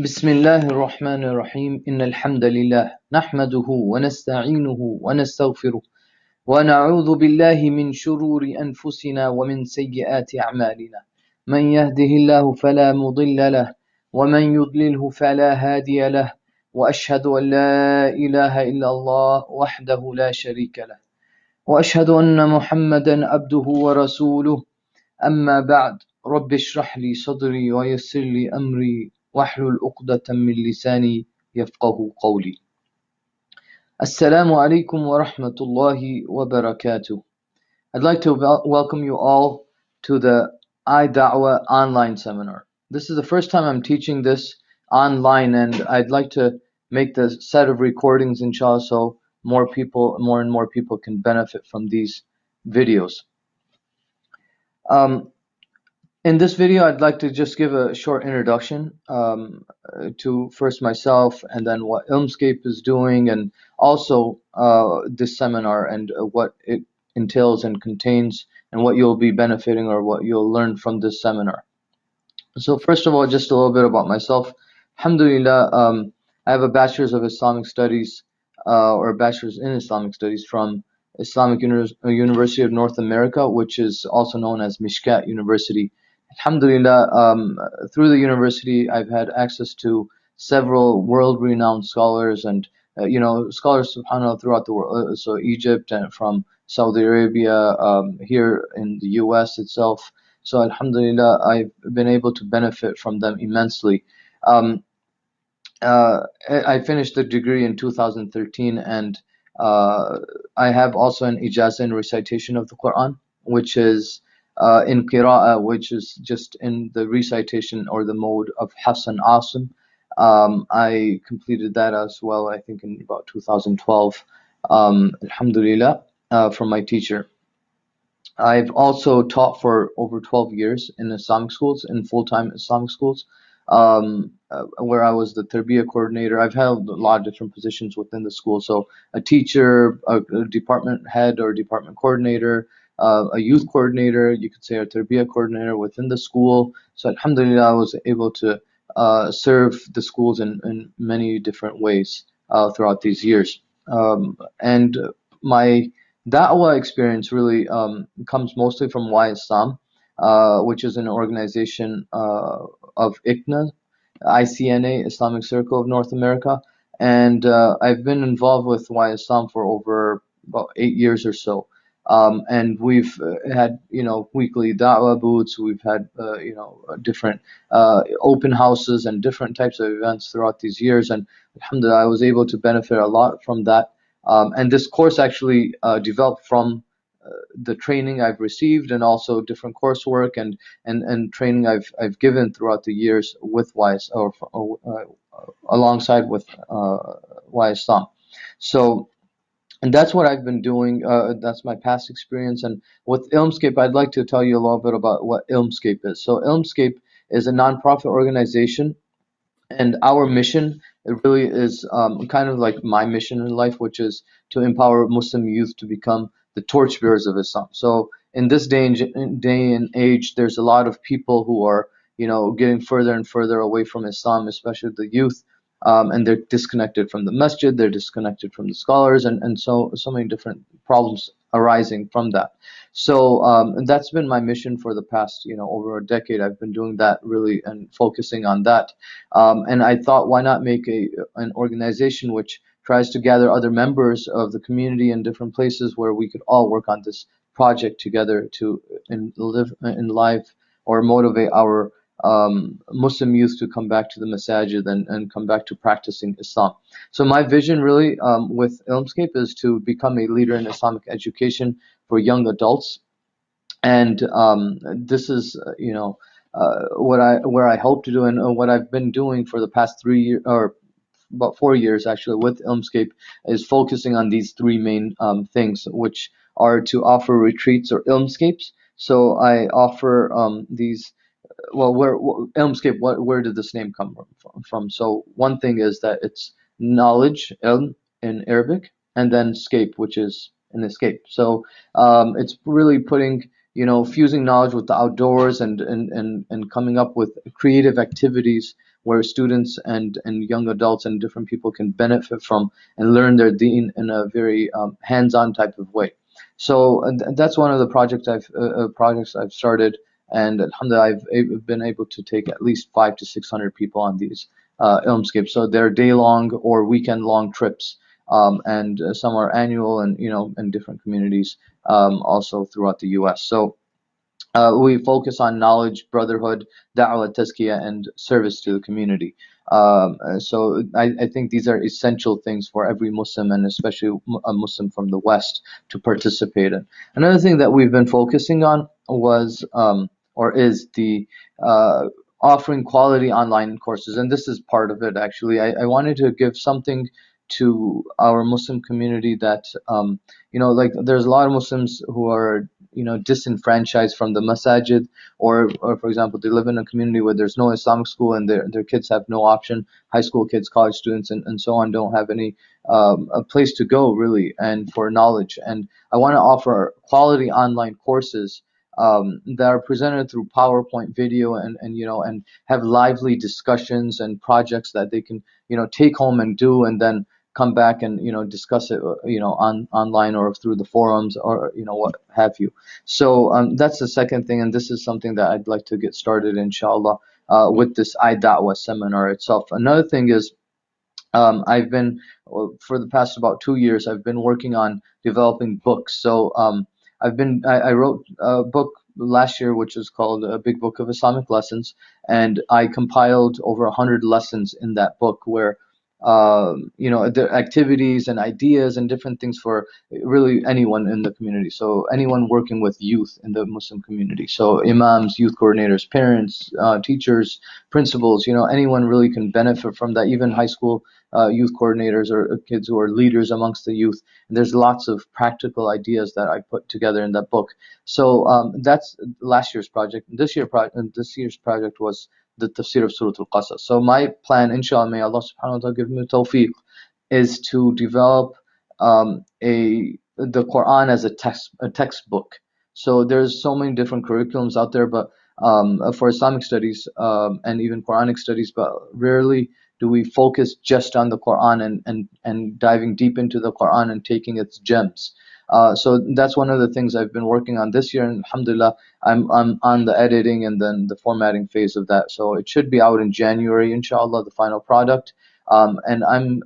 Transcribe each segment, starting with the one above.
بسم الله الرحمن الرحيم إن الحمد لله نحمده ونستعينه ونستغفره ونعوذ بالله من شرور أنفسنا ومن سيئات أعمالنا من يهده الله فلا مضل له ومن يضلله فلا هادي له وأشهد أن لا إله إلا الله وحده لا شريك له وأشهد أن محمدا عبده ورسوله أما بعد رب اشرح لي صدري ويسر لي أمري واحلل عقدة من لساني يفقه قولي. Assalamu alaikum wa rahmatullahi wa barakatuh. I'd like to welcome you all to the iDawah online seminar. This is the first time I'm teaching this online, and I'd like to make the set of recordings, inshallah, so more and more people can benefit from these videos. In this video, I'd like to just give a short introduction to first myself, and then what ilmscape is doing, and also this seminar and what it entails and contains, and what you'll be benefiting or what you'll learn from this seminar. So first of all, just a little bit about myself. Alhamdulillah, I have a Bachelor's of Islamic Studies or a Bachelor's in Islamic Studies from Islamic University of North America, which is also known as Mishkat University. Alhamdulillah, through the university, I've had access to several world-renowned scholars and scholars, subhanAllah, throughout the world. So Egypt and from Saudi Arabia, here in the U.S. itself. So Alhamdulillah, I've been able to benefit from them immensely. I finished the degree in 2013, and I have also an ijazah in recitation of the Quran, which is in qira'ah, which is just in the recitation or the mode of Hafs and Asim. I completed that as well, I think in about 2012, Alhamdulillah, from my teacher. I've also taught for over 12 years in Islamic schools, in full-time Islamic schools, where I was the tarbiyah coordinator. I've held a lot of different positions within the school. So a teacher, a department head or department coordinator, a youth coordinator, you could say a tarbiyah coordinator within the school. So alhamdulillah, I was able to serve the schools in many different ways throughout these years. And my Da'wah experience really comes mostly from Islam, which is an organization of ICNA, Islamic Circle of North America, and I've been involved with Islam for over about 8 years or so. And we've had, weekly da'wah booths. We've had, different open houses and different types of events throughout these years. And alhamdulillah, I was able to benefit a lot from that. And this course actually developed from the training I've received, and also different coursework and training I've given throughout the years with alongside with Islam. So, and that's what I've been doing. That's my past experience. And with ilmscape, I'd like to tell you a little bit about what ilmscape is. So ilmscape is a nonprofit organization, and our mission, it really is kind of like my mission in life, which is to empower Muslim youth to become the torchbearers of Islam. So in this day and age, there's a lot of people who are, getting further and further away from Islam, especially the youth, and they're disconnected from the masjid, they're disconnected from the scholars, and so many different problems arising from that. So and that's been my mission for the past, over a decade. I've been doing that really and focusing on that. And I thought, why not make an organization which tries to gather other members of the community in different places where we could all work on this project together to live in life or motivate our Muslim youth to come back to the masajid and come back to practicing Islam. So my vision really with ilmscape is to become a leader in Islamic education for young adults. And this is, where I hope to do, and what I've been doing for the past 3 years, or about 4 years actually, with ilmscape, is focusing on these three main things, which are to offer retreats or ilmscapes. So I offer these. Well, ilmscape, where did this name come from? So one thing is that it's knowledge, ilm in Arabic, and then scape, which is an escape. So it's really putting fusing knowledge with the outdoors and coming up with creative activities where students and young adults and different people can benefit from and learn their deen in a very hands-on type of way. So that's one of the projects I've started, and alhamdulillah, been able to take at least 500 to 600 people on these ilmscapes. So they're day-long or weekend-long trips, and some are annual, and in different communities also throughout the U.S. So we focus on knowledge, brotherhood, da'wah, tazkiyah, and service to the community. So I think these are essential things for every Muslim, and especially a Muslim from the West, to participate in. Another thing that we've been focusing on was, or is, the uh, offering quality online courses, and this is part of it actually. I wanted to give something to our Muslim community that, like, there's a lot of Muslims who are disenfranchised from the masajid, or for example, they live in a community where there's no Islamic school, and their kids have no option. High school kids, college students, and so on, don't have any a place to go really, and for knowledge. And I want to offer quality online courses that are presented through PowerPoint video, and have lively discussions and projects that they can take home and do, and then come back and discuss it online or through the forums, or what have you. So that's the second thing, and this is something that I'd like to get started, inshallah, with this iDawah seminar itself. Another thing is, I've been, for the past about 2 years, I've been working on developing books. So I wrote a book last year, which is called A Big Book of Islamic Lessons, and I compiled over 100 lessons in that book, where the activities and ideas and different things for really anyone in the community. So anyone working with youth in the Muslim community. So imams, youth coordinators, parents, teachers, principals, anyone really can benefit from that. Even high school youth coordinators, or kids who are leaders amongst the youth. And there's lots of practical ideas that I put together in that book. So that's last year's project. This year's project was the tafsir of Surah Al-Qasas. So my plan, inshallah, may Allah subhanahu wa ta'ala give me tawfiq, is to develop the Quran as a textbook. So there's so many different curriculums out there, but for Islamic studies, and even Quranic studies, but rarely do we focus just on the Quran, and diving deep into the Quran and taking its gems. So that's one of the things I've been working on this year, and alhamdulillah, I'm on the editing and then the formatting phase of that. So it should be out in January, inshallah, the final product. And I'm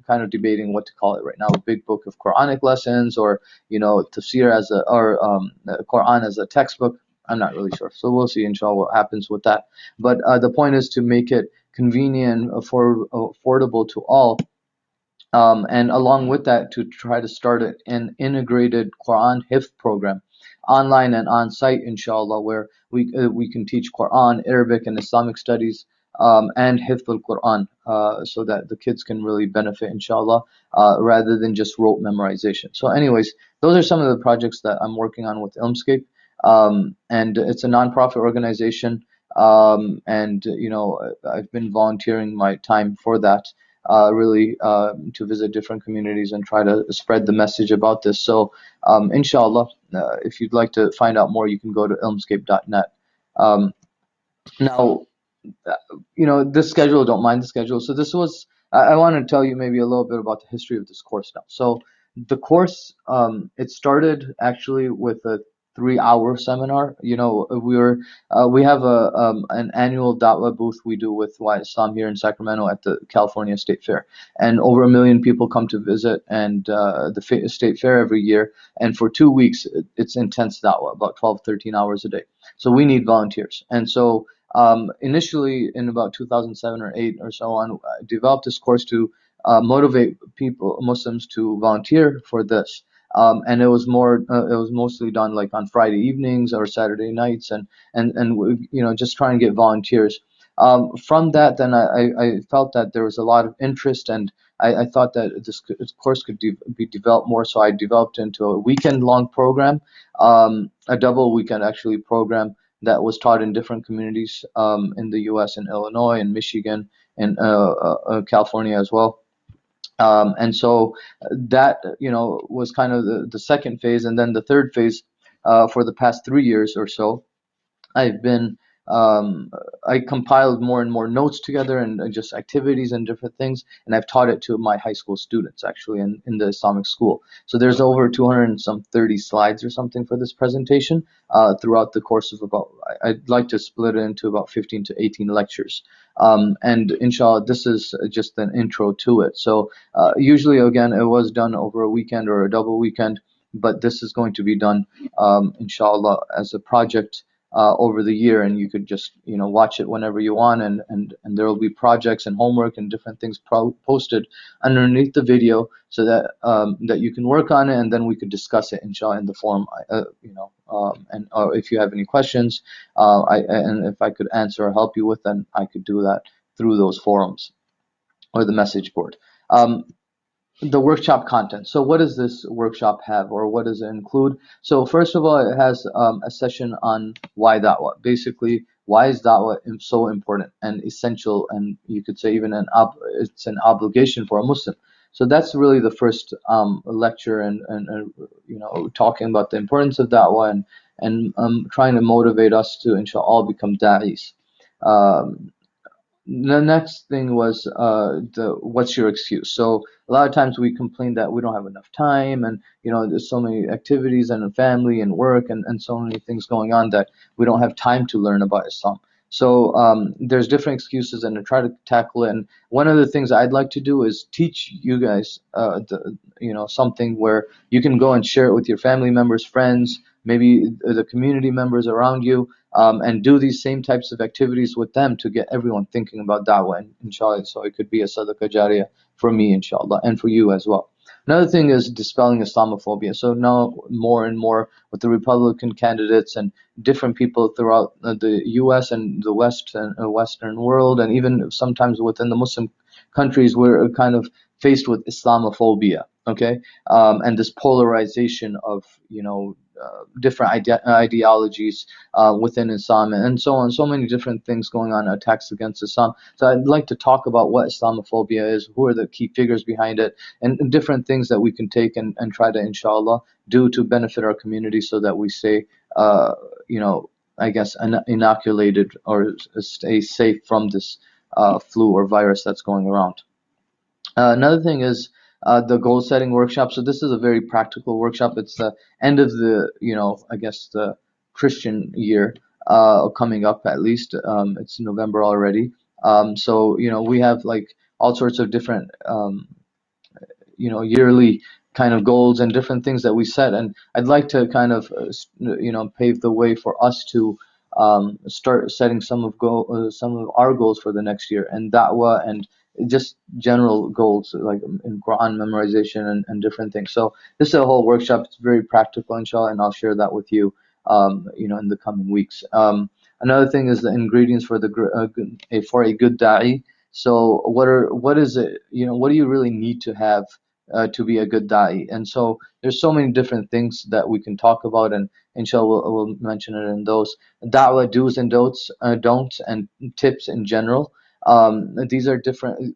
kind of debating what to call it right now: a big book of Quranic lessons, or tafsir or Quran as a textbook. I'm not really sure. So we'll see, inshallah, what happens with that. But the point is to make it convenient, affordable to all, and along with that, to try to start an integrated Quran Hifz program, online and on site, inshallah, where we can teach Quran, Arabic, and Islamic studies, and Hifz al Quran, so that the kids can really benefit, inshallah, rather than just rote memorization. So, anyways, those are some of the projects that I'm working on with Ilmscape, and it's a nonprofit organization, and I've been volunteering my time for that, really, to visit different communities and try to spread the message about this. So, inshallah, if you'd like to find out more, you can go to ilmscape.net. Now, this schedule, don't mind the schedule. So this was, I want to tell you maybe a little bit about the history of this course now. So the course, it started actually with a 3-hour seminar. We have an annual Da'wah booth we do with Why Islam here in Sacramento at the California State Fair, and over 1 million people come to visit, and the State Fair every year. And for 2 weeks, it's intense Da'wah, about 12, 13 hours a day. So we need volunteers, and so initially in about 2007 or 8 or so on, I developed this course to motivate people, Muslims, to volunteer for this. And it was mostly done like on Friday evenings or Saturday nights, and just trying to get volunteers. From that, then I felt that there was a lot of interest, and I thought that this course could be developed more. So I developed into a weekend-long program, a double weekend actually program, that was taught in different communities, in the U.S., in Illinois, in Michigan, and California as well. And so that was kind of the second phase, and then the third phase for the past 3 years or so, I've been um, I compiled more and more notes together and just activities and different things, and I've taught it to my high school students actually in the Islamic school. So there's over 200 and some 30 slides or something for this presentation throughout the course of about. I'd like to split it into about 15 to 18 lectures. And inshallah, this is just an intro to it. So usually, again, it was done over a weekend or a double weekend, but this is going to be done, inshallah, as a project over the year, and you could just watch it whenever you want, and there will be projects and homework and different things posted underneath the video so that that you can work on it, and then we could discuss it inshallah in the forum. And if you have any questions, and if I could answer or help you with, then I could do that through those forums or the message board. The workshop content. So what does this workshop have, or what does it include? So first of all, it has a session on why da'wah. Basically, why is da'wah so important and essential, and you could say even it's an obligation for a Muslim. So that's really the first lecture, and talking about the importance of da'wah, and trying to motivate us to inshallah all become da'is. Um, the next thing was the what's your excuse. So a lot of times we complain that we don't have enough time, and there's so many activities and family and work, and so many things going on that we don't have time to learn about Islam. So there's different excuses, and to try to tackle it. And one of the things I'd like to do is teach you guys something where you can go and share it with your family members, friends, maybe the community members around you, and do these same types of activities with them to get everyone thinking about da'wah, and inshallah, so it could be a sadaqah jariyah for me, inshallah, and for you as well. Another thing is dispelling Islamophobia. So now more and more with the Republican candidates and different people throughout the U.S. and the West and Western world, and even sometimes within the Muslim countries, we're kind of faced with Islamophobia. Okay, and this polarization of different ideologies within Islam, and so on, so many different things going on, attacks against Islam. So I'd like to talk about what Islamophobia is, who are the key figures behind it, and different things that we can take and try to, inshallah, do to benefit our community so that we stay, I guess, inoculated or stay safe from this flu or virus that's going around. Another thing is the goal setting workshop. So this is a very practical workshop. It's the end of the, I guess the Christian year coming up at least. It's November already. So, we have like all sorts of different yearly kind of goals and different things that we set, and I'd like to kind of pave the way for us to start setting some of our goals for the next year, and da'wah, and just general goals like in Quran memorization, and different things. So this is a whole workshop. It's very practical, inshallah, and I'll share that with you in the coming weeks. Another thing is the ingredients for for a good da'i. So what is it, what do you really need to have to be a good da'i? And so there's so many different things that we can talk about, and inshallah we'll mention it in those da'wah do's and don'ts and tips in general. These are different,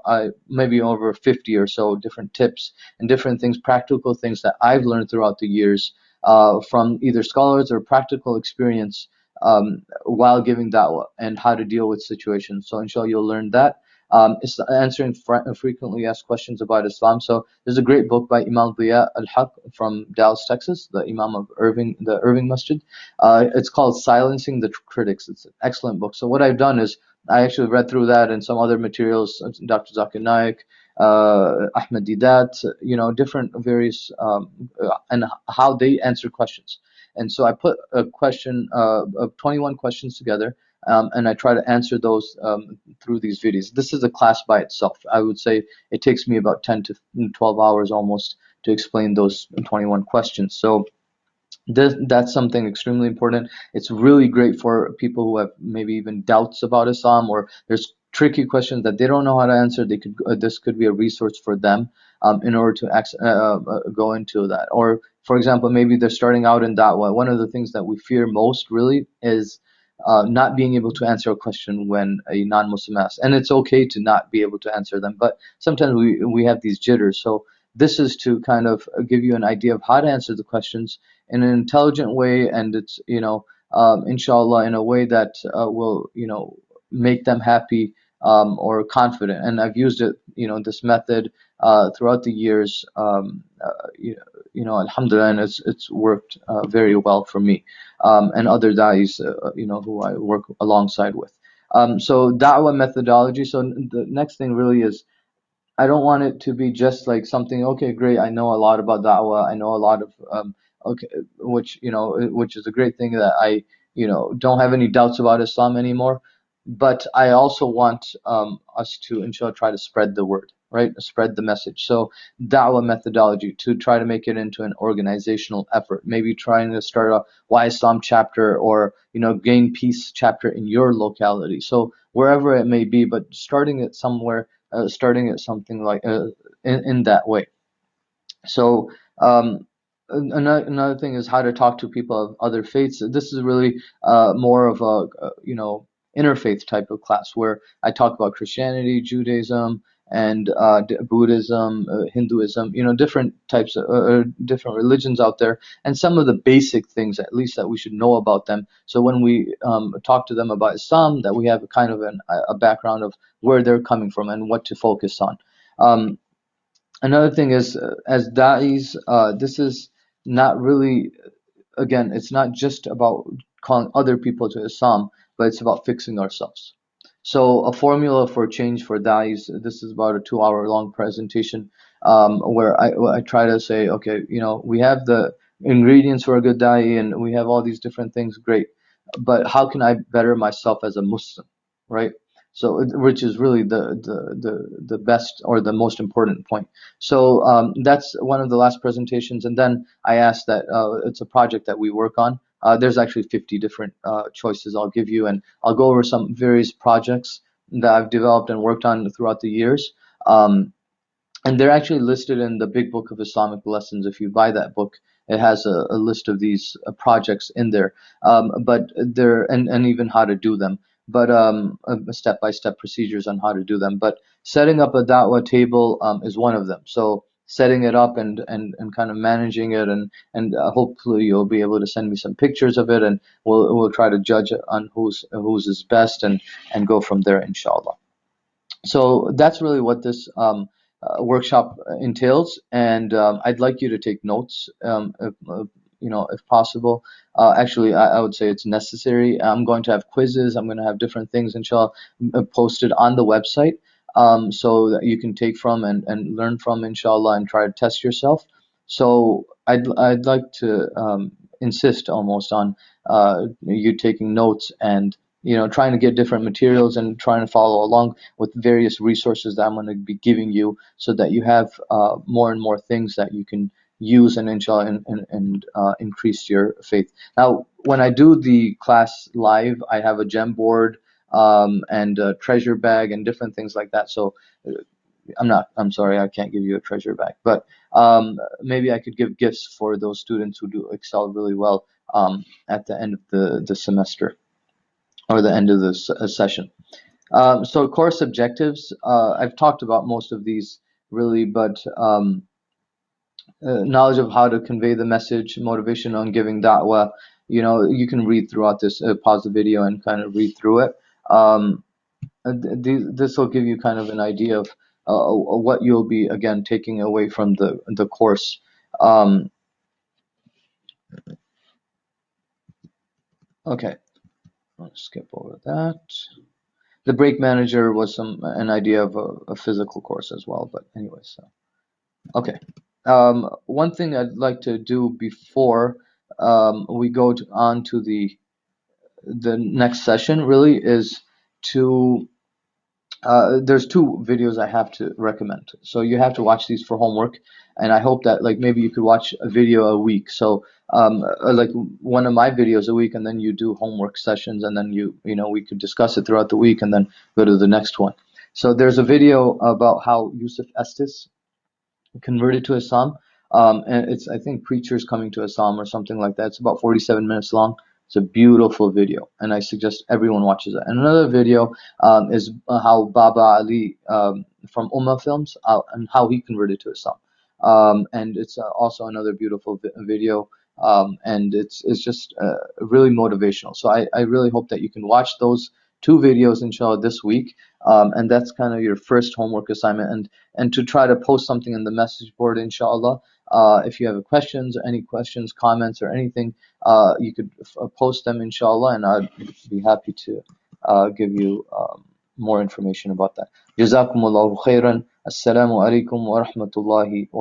I maybe over 50 or so different tips and different things, practical things that I've learned throughout the years from either scholars or practical experience while giving da'wah, and how to deal with situations. So inshallah you'll learn that. It's answering frequently asked questions about Islam. So there's a great book by Imam Diya al-Haq from Dallas, Texas, the Imam of the Irving Masjid. It's called Silencing the Critics. It's an excellent book. So what I've done is I actually read through that and some other materials, Dr. Zakir Naik, Ahmed Didat, different various, and how they answer questions. And so I put a question of 21 questions together, and I try to answer those through these videos. This is a class by itself. I would say it takes me about 10 to 12 hours almost to explain those 21 questions. So that's something extremely important. It's really great for people who have maybe even doubts about Islam, or there's tricky questions that they don't know how to answer. This could be a resource for them in order to go into that. Or for example, maybe they're starting out in da'wah. One of the things that we fear most really is not being able to answer a question when a non-Muslim asks, and it's okay to not be able to answer them. But sometimes we have these jitters. So this is to kind of give you an idea of how to answer the questions in an intelligent way, and it's, inshallah, in a way that will, make them happy, or confident. And I've used it, this method throughout the years, alhamdulillah, and it's worked very well for me, and other da'is, who I work alongside with. So da'wah methodology. So the next thing really is, I don't want it to be just like something, okay, great, I know a lot about da'wah, I know a lot of, okay, which is a great thing, that I, don't have any doubts about Islam anymore. But I also want us to, inshallah, try to spread the word, right? Spread the message. So da'wah methodology, to try to make it into an organizational effort, maybe trying to start a Why Islam chapter, or, gain peace chapter in your locality. So wherever it may be, but starting it somewhere, starting at something like, in that way. So another thing is how to talk to people of other faiths. This is really more of a, interfaith type of class, where I talk about Christianity, Judaism, and Buddhism, Hinduism, different types of different religions out there, and some of the basic things, at least, that we should know about them. So when we talk to them about Islam, that we have a kind of a background of where they're coming from and what to focus on. Another thing is, as da'is, this is not really, again, it's not just about calling other people to Islam, but it's about fixing ourselves. So a formula for change for da'is, this is about a 2 hour long presentation, where I try to say, okay, we have the ingredients for a good da'i, and we have all these different things, great, but how can I better myself as a Muslim, right? So, which is really the best, or the most important point. So that's one of the last presentations, and then I asked that, it's a project that we work on. There's actually 50 different choices I'll give you, and I'll go over some various projects that I've developed and worked on throughout the years. And they're actually listed in the Big Book of Islamic Lessons. If you buy that book, it has a list of these projects in there, but they're, and even how to do them, but step-by-step procedures on how to do them. But setting up a da'wah table is one of them. So setting it up, and kind of managing it, and hopefully you'll be able to send me some pictures of it, and we'll try to judge on whose is best, and go from there, inshallah. So that's really what this workshop entails, and I'd like you to take notes, if possible. Actually, I would say it's necessary. I'm going to have quizzes. I'm going to have different things, inshallah, posted on the website, so that you can take from, and learn from, inshallah, and try to test yourself. So I'd like to insist almost on you taking notes, and trying to get different materials, and trying to follow along with various resources that I'm going to be giving you, so that you have more and more things that you can use, and inshallah, and increase your faith. Now, when I do the class live, I have a gem board, and a treasure bag, and different things like that. So I'm sorry, I can't give you a treasure bag, but maybe I could give gifts for those students who do excel really well at the end of the semester, or the end of this session. So course objectives, I've talked about most of these really, but knowledge of how to convey the message, motivation on giving da'wah. You can read throughout this, pause the video, and kind of read through it. This will give you kind of an idea of what you'll be, again, taking away from the course. Okay, I'll skip over that. The break manager was an idea of a physical course as well, but anyway, so okay. One thing I'd like to do before we go on to the next session really is to there's two videos I have to recommend. So you have to watch these for homework, and I hope that, like, maybe you could watch a video a week. So like one of my videos a week, and then you do homework sessions, and then we could discuss it throughout the week, and then go to the next one. So there's a video about how Yusuf Estes converted to Islam. And it's, I think, Preachers Coming to Islam or something like that. It's about 47 minutes long. It's a beautiful video, and I suggest everyone watches it. And another video is how Baba Ali from Ummah Films, and how he converted to Islam. and it's also another beautiful video. And it's just really motivational. So I really hope that you can watch those two videos, inshallah, this week. And that's kind of your first homework assignment, and to try to post something in the message board, inshallah. If you have questions, any questions, comments, or anything, you could post them, inshallah, and I'd be happy to give you more information about that. Jazakumullahu khairan. Assalamu alaikum wa rahmatullahi wa barakatuh.